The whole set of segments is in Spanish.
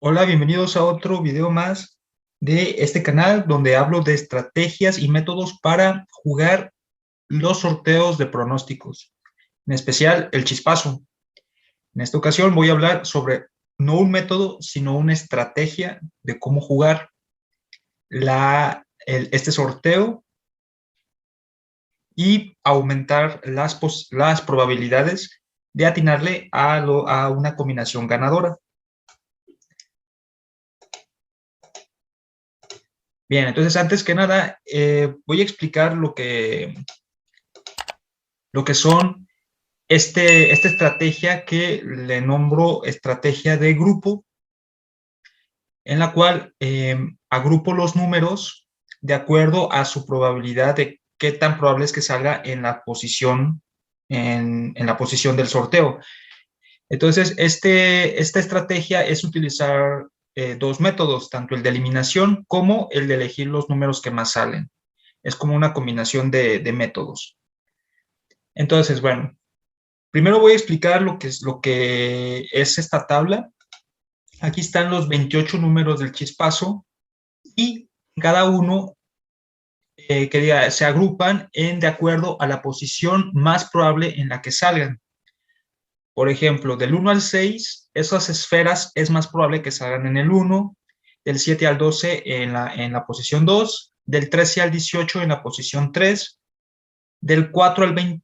Hola, bienvenidos a otro video más de este canal donde hablo de estrategias y métodos para jugar los sorteos de pronósticos, en especial el chispazo. En esta ocasión voy a hablar sobre no un método, sino una estrategia de cómo jugar este sorteo y aumentar las probabilidades de atinarle a una combinación ganadora. Bien, entonces antes que nada voy a explicar lo que son esta estrategia que le nombro estrategia de grupo, en la cual agrupo los números de acuerdo a su probabilidad de qué tan probable es que salga en la posición, en la posición del sorteo. Entonces, esta estrategia es utilizar dos métodos, tanto el de eliminación como el de elegir los números que más salen. Es como una combinación de métodos. Entonces, bueno, primero voy a explicar lo que es esta tabla. Aquí están los 28 números del chispazo y cada uno se agrupan de acuerdo a la posición más probable en la que salgan. Por ejemplo, del 1 al 6, esas esferas es más probable que salgan en el 1, del 7 al 12 en la posición 2, del 13 al 18 en la posición 3, del 4 al 20,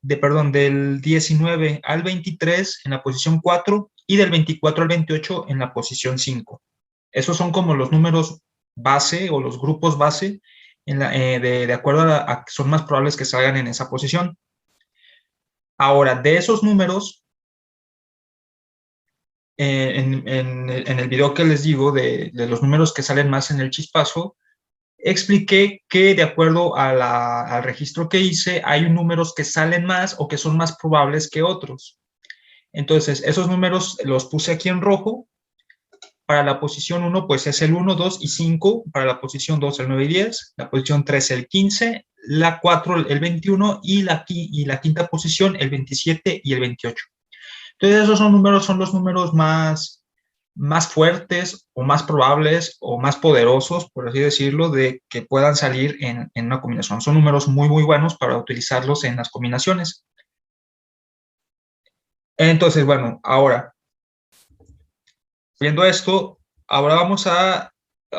del 19 al 23 en la posición 4 y del 24 al 28 en la posición 5. Esos son como los números base o los grupos base de acuerdo a que son más probables que salgan en esa posición. Ahora, de esos números, en el video que les digo de los números que salen más en el chispazo, expliqué que de acuerdo al registro que hice, hay números que salen más o que son más probables que otros. Entonces, esos números los puse aquí en rojo. Para la posición 1, pues es el 1, 2 y 5. Para la posición 2, el 9 y 10. La posición 3, el 15. La 4, el 21. Y la quinta posición, el 27 y el 28. Entonces, esos son los números más fuertes o más probables o más poderosos, por así decirlo, de que puedan salir en una combinación. Son números muy, muy buenos para utilizarlos en las combinaciones. Entonces, bueno, ahora, viendo esto, ahora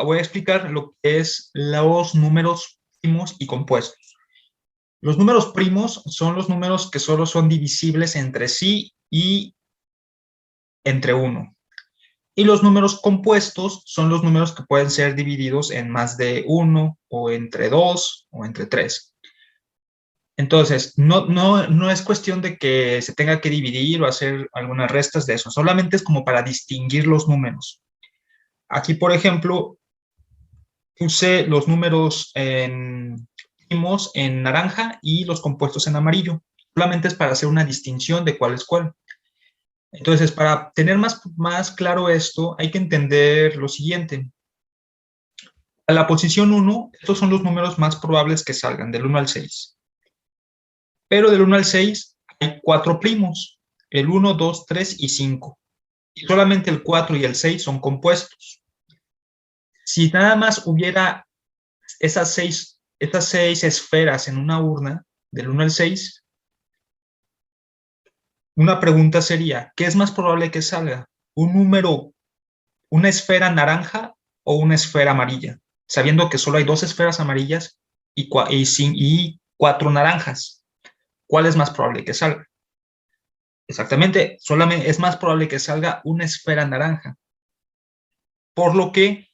voy a explicar lo que es los números primos y compuestos. Los números primos son los números que solo son divisibles entre sí y entre uno. Y los números compuestos son los números que pueden ser divididos en más de uno, o entre dos, o entre tres. Entonces, no es cuestión de que se tenga que dividir o hacer algunas restas de eso, solamente es como para distinguir los números. Aquí, por ejemplo, puse los números primos en naranja y los compuestos en amarillo. Solamente es para hacer una distinción de cuál es cuál. Entonces, para tener más claro esto, hay que entender lo siguiente. A la posición 1, estos son los números más probables que salgan, del 1 al 6. Pero del 1 al 6 hay 4 primos, el 1, 2, 3 y 5. Y solamente el 4 y el 6 son compuestos. Si nada más hubiera esas seis esferas en una urna, del 1 al 6, una pregunta sería, ¿qué es más probable que salga? ¿Un número, una esfera naranja o una esfera amarilla? Sabiendo que solo hay dos esferas amarillas y 4 naranjas. ¿Cuál es más probable que salga? Exactamente, solamente es más probable que salga una esfera naranja. Por lo que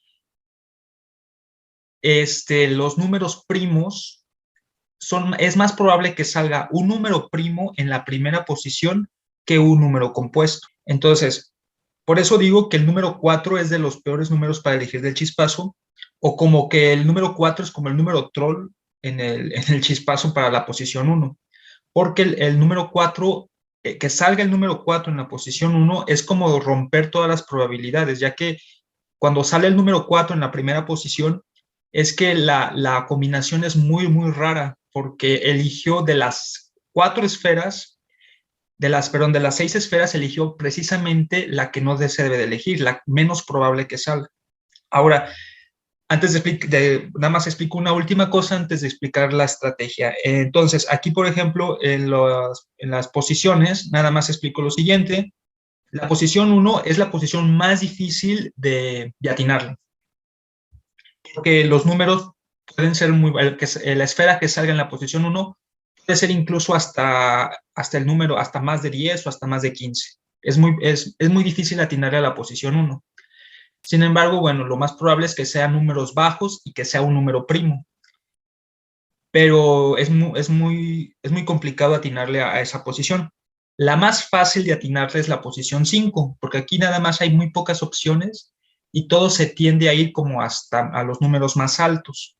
los números primos es más probable que salga un número primo en la primera posición que un número compuesto. Entonces, por eso digo que el número 4 es de los peores números para elegir del chispazo, o como que el número 4 es como el número troll en el chispazo para la posición 1, porque el número 4, que salga el número 4 en la posición 1 es como romper todas las probabilidades, ya que cuando sale el número 4 en la primera posición, es que la combinación es muy, muy rara, porque eligió de las 4 esferas, de las 6 esferas eligió precisamente la que no se debe de elegir, la menos probable que salga. Ahora, antes nada más explico una última cosa antes de explicar la estrategia. Entonces, aquí, por ejemplo, en las posiciones, nada más explico lo siguiente. La posición 1 es la posición más difícil de atinarle, porque los números pueden ser la esfera que salga en la posición 1 puede ser incluso hasta el número, hasta más de 10 o hasta más de 15. Es muy difícil atinarle a la posición 1. Sin embargo, bueno, lo más probable es que sean números bajos y que sea un número primo. Pero es muy complicado atinarle a esa posición. La más fácil de atinarle es la posición 5, porque aquí nada más hay muy pocas opciones y todo se tiende a ir como hasta a los números más altos.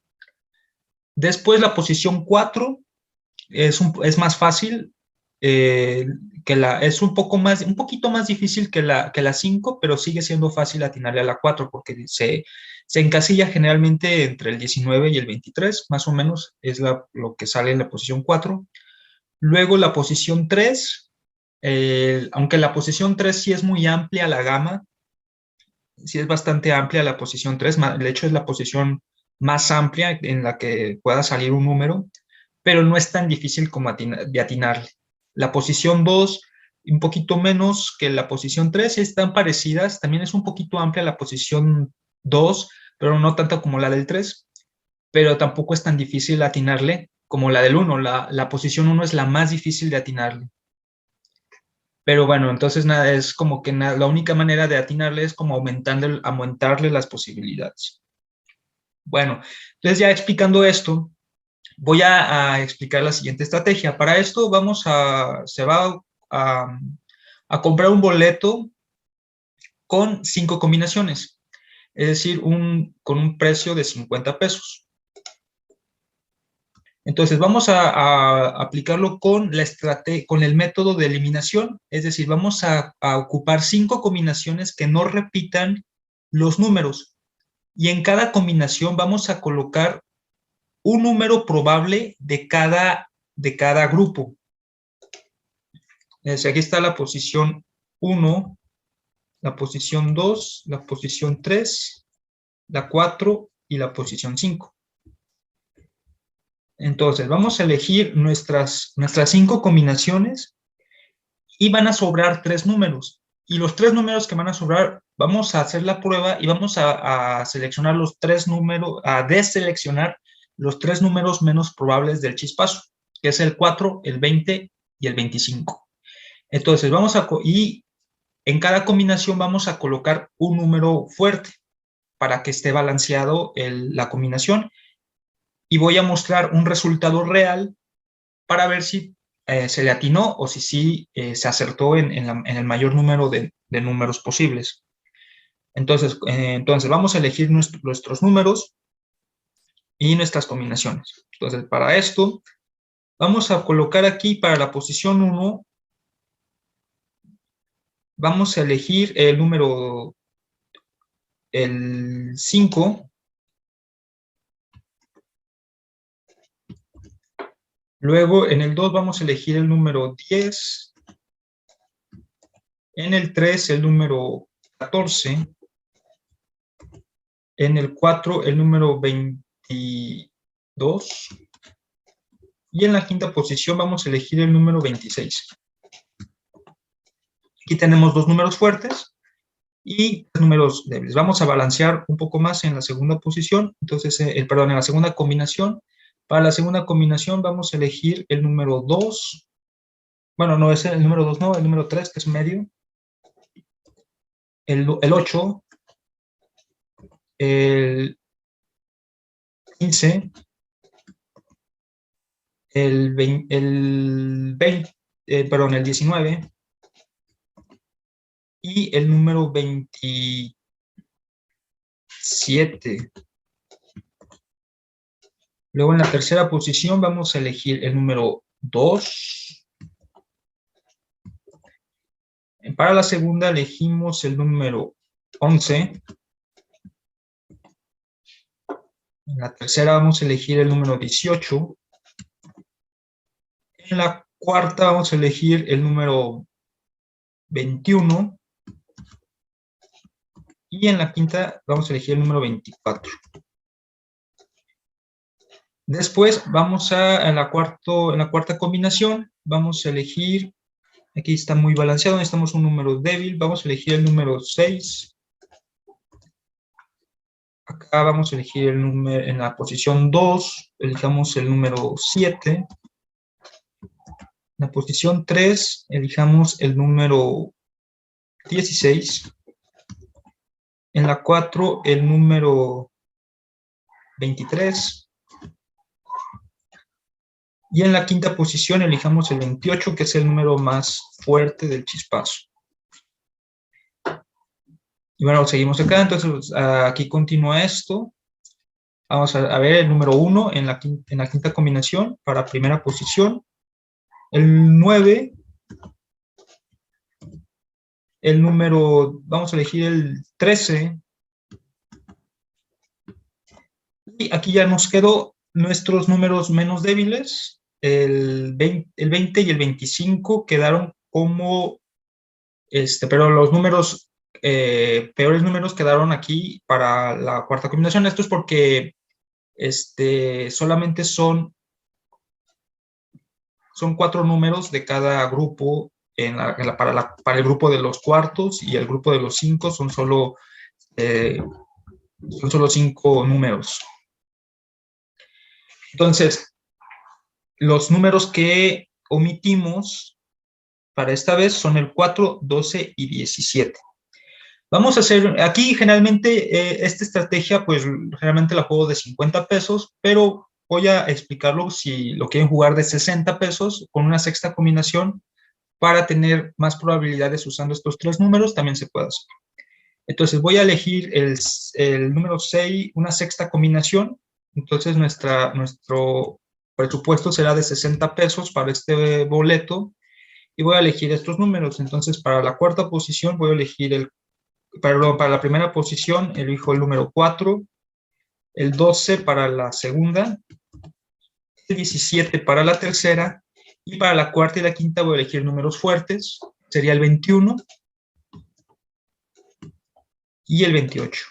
Después la posición 4 es más fácil, es un poquito más difícil que la 5, pero sigue siendo fácil atinarle a la 4 porque se encasilla generalmente entre el 19 y el 23, más o menos es lo que sale en la posición 4. Luego la posición 3, aunque la posición 3 sí es muy amplia la gama, sí es bastante amplia la posición 3, de hecho es la posición más amplia en la que pueda salir un número, pero no es tan difícil como de atinarle. La posición 2, un poquito menos que la posición 3, están parecidas, también es un poquito amplia la posición 2, pero no tanto como la del 3, pero tampoco es tan difícil atinarle como la del 1. La posición 1 es la más difícil de atinarle. Pero bueno, entonces nada, es como que la única manera de atinarle es como aumentarle las posibilidades. Bueno, entonces ya explicando esto, voy a explicar la siguiente estrategia. Para esto se va a comprar un boleto con 5 combinaciones, es decir, con un precio de 50 pesos. Entonces vamos a aplicarlo con el método de eliminación, es decir, vamos a ocupar 5 combinaciones que no repitan los números y en cada combinación vamos a colocar un número probable de cada grupo. Aquí está la posición 1, la posición 2, la posición 3, la 4 y la posición 5. Entonces, vamos a elegir nuestras 5 combinaciones y van a sobrar 3 números. Y los 3 números que van a sobrar, vamos a hacer la prueba y vamos a seleccionar los 3 números, a deseleccionar los 3 números menos probables del chispazo, que es el 4, el 20 y el 25. Entonces, y en cada combinación vamos a colocar un número fuerte para que esté balanceado la combinación y voy a mostrar un resultado real para ver si se le atinó o si sí se acertó en el mayor número de números posibles. Entonces vamos a elegir nuestros números y nuestras combinaciones. Entonces, para esto, vamos a colocar aquí para la posición 1, vamos a elegir el número, el 5. Luego, en el 2 vamos a elegir el número 10. En el 3, el número 14. En el 4, el número 22. Y en la quinta posición vamos a elegir el número 26. Aquí tenemos 2 números fuertes y 3 números débiles. Vamos a balancear un poco más en la segunda posición. Entonces, en la segunda combinación. Para la segunda combinación vamos a elegir el número 2. Bueno, no es el número 2, no, el número 3, que es medio. El 8. El 15. El 19 y el número 27. Luego en la tercera posición vamos a elegir el número 2. Para la segunda elegimos el número 11. En la tercera vamos a elegir el número 18. En la cuarta vamos a elegir el número 21. Y en la quinta vamos a elegir el número 24. Después vamos en la cuarta combinación, vamos a elegir, aquí está muy balanceado, necesitamos un número débil, vamos a elegir el número 6. Acá vamos a elegir el número, en la posición 2, elijamos el número 7. En la posición 3, elijamos el número 16. En la 4, el número 23. Y en la quinta posición elijamos el 28, que es el número más fuerte del chispazo. Y bueno, seguimos acá, entonces aquí continúa esto. Vamos a ver el número 1 en la quinta combinación para primera posición. El 9. El número, vamos a elegir el 13. Y aquí ya nos quedó nuestros números menos débiles. El 20 y el 25 quedaron como, pero los números, peores números quedaron aquí para la cuarta combinación. Esto es porque solamente son 4 números de cada grupo para el grupo de los cuartos, y el grupo de los 5 son solo 5 números. Entonces, los números que omitimos para esta vez son el 4, 12 y 17. Vamos a hacer, aquí generalmente esta estrategia, pues realmente la juego de 50 pesos, pero voy a explicarlo si lo quieren jugar de 60 pesos con una sexta combinación para tener más probabilidades usando estos 3 números, también se puede hacer. Entonces voy a elegir el número 6, una sexta combinación. Entonces nuestro presupuesto será de 60 pesos para este boleto y voy a elegir estos números. Entonces para la cuarta posición voy a elegir para la primera posición elijo el número 4, el 12 para la segunda, el 17 para la tercera, y para la cuarta y la quinta voy a elegir números fuertes, sería el 21 y el 28.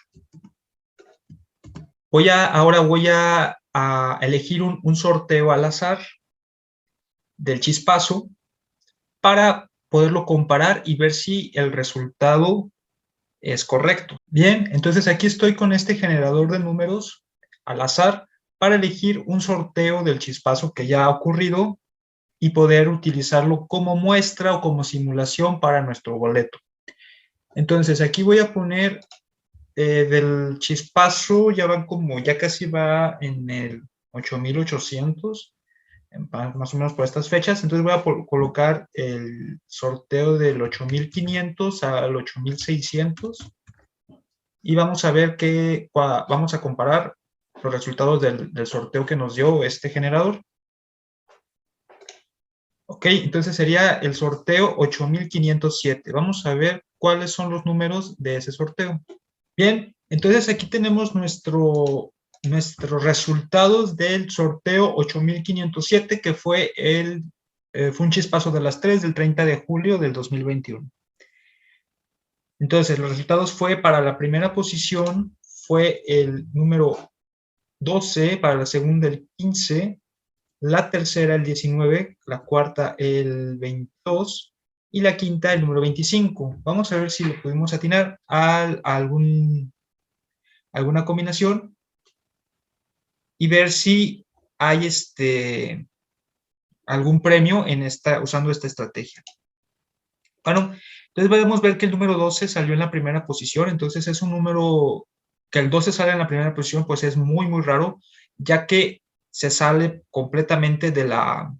Ahora voy a elegir un sorteo al azar del chispazo para poderlo comparar y ver si el resultado es correcto. Bien, entonces aquí estoy con este generador de números al azar para elegir un sorteo del chispazo que ya ha ocurrido y poder utilizarlo como muestra o como simulación para nuestro boleto. Entonces aquí voy a poner del chispazo, ya casi va en el 8800, más o menos por estas fechas. Entonces voy a colocar el sorteo del 8500 al 8600 y vamos a ver vamos a comparar los resultados del sorteo que nos dio este generador. Ok, entonces sería el sorteo 8507. Vamos a ver cuáles son los números de ese sorteo. Bien, entonces aquí tenemos nuestros resultados del sorteo 8507, que fue un chispazo de las 3 del 30 de julio del 2021. Entonces, los resultados para la primera posición fue el número 12, para la segunda el 15, la tercera el 19, la cuarta el 22 y la quinta el número 25. Vamos a ver si lo pudimos atinar a alguna combinación y ver si hay algún premio usando esta estrategia. Bueno, entonces podemos ver que el número 12 salió en la primera posición. Entonces es un número que el 12 sale en la primera posición, pues es muy, muy raro, ya que se sale completamente de la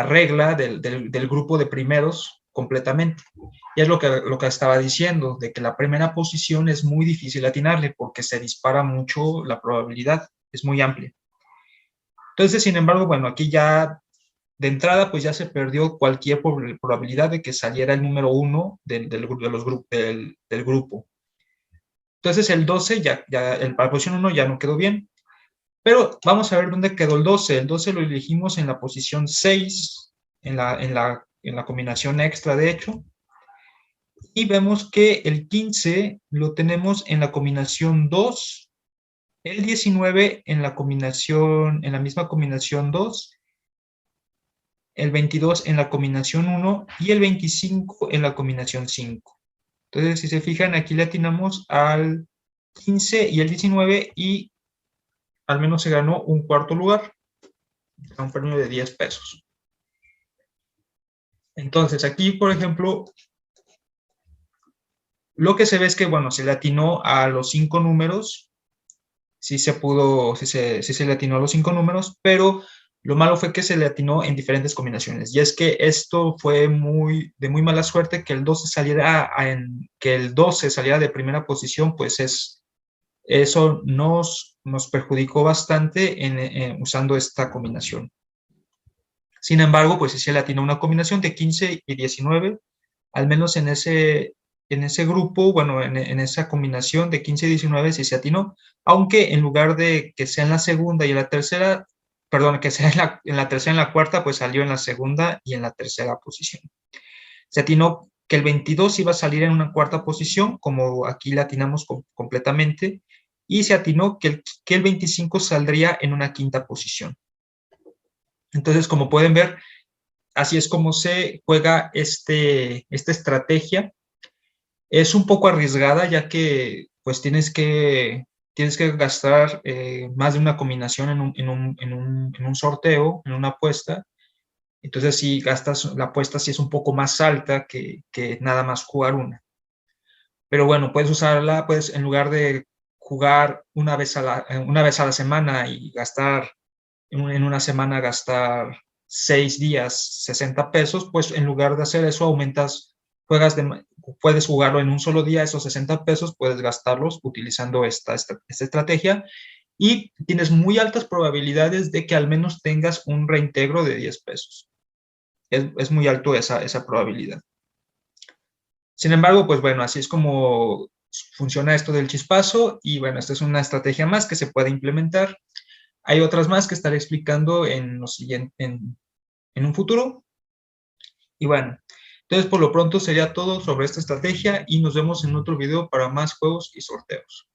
regla del grupo de primeros completamente. Y es lo que estaba diciendo, de que la primera posición es muy difícil atinarle porque se dispara mucho la probabilidad, es muy amplia. Entonces, sin embargo, bueno, aquí ya de entrada pues ya se perdió cualquier probabilidad de que saliera el número 1 del grupo. Entonces el 12, la posición 1 ya no quedó bien. Pero vamos a ver dónde quedó el 12. El 12 lo elegimos en la posición 6, en la combinación extra, de hecho. Y vemos que el 15 lo tenemos en la combinación 2, el 19 en la misma combinación 2, el 22 en la combinación 1 y el 25 en la combinación 5. Entonces, si se fijan, aquí le atinamos al 15 y el 19 y al menos se ganó un cuarto lugar, a un premio de 10 pesos. Entonces, aquí, por ejemplo, lo que se ve es que, bueno, se le atinó a los 5 números, sí se le atinó a los 5 números, pero lo malo fue que se le atinó en diferentes combinaciones. Y es que esto fue de muy mala suerte que el 12 saliera de primera posición, pues eso nos perjudicó bastante usando esta combinación. Sin embargo, pues sí se le atinó una combinación de 15 y 19, al menos en ese grupo, bueno, en esa combinación de 15 y 19 sí se atinó, aunque en lugar de que sea en la segunda y en la tercera, perdón, que sea en la tercera y en la cuarta, pues salió en la segunda y en la tercera posición. Se atinó que el 22 iba a salir en una cuarta posición, como aquí la atinamos completamente, y se atinó que el 25 saldría en una quinta posición. Entonces, como pueden ver, así es como se juega esta estrategia. Es un poco arriesgada, ya que pues tienes que gastar más de una combinación en un sorteo, en una apuesta. Entonces, si gastas la apuesta, sí es un poco más alta que nada más jugar una. Pero bueno, puedes usarla, puedes en lugar de jugar una vez a la semana y gastar en una semana gastar 6 días 60 pesos, pues en lugar de hacer eso puedes jugarlo en un solo día, esos 60 pesos puedes gastarlos utilizando esta estrategia y tienes muy altas probabilidades de que al menos tengas un reintegro de 10 pesos. Es muy alto esa probabilidad. Sin embargo, pues bueno, así es como funciona esto del chispazo y bueno, esta es una estrategia más que se puede implementar. Hay otras más que estaré explicando en un futuro. Y bueno, entonces por lo pronto sería todo sobre esta estrategia y nos vemos en otro video para más juegos y sorteos.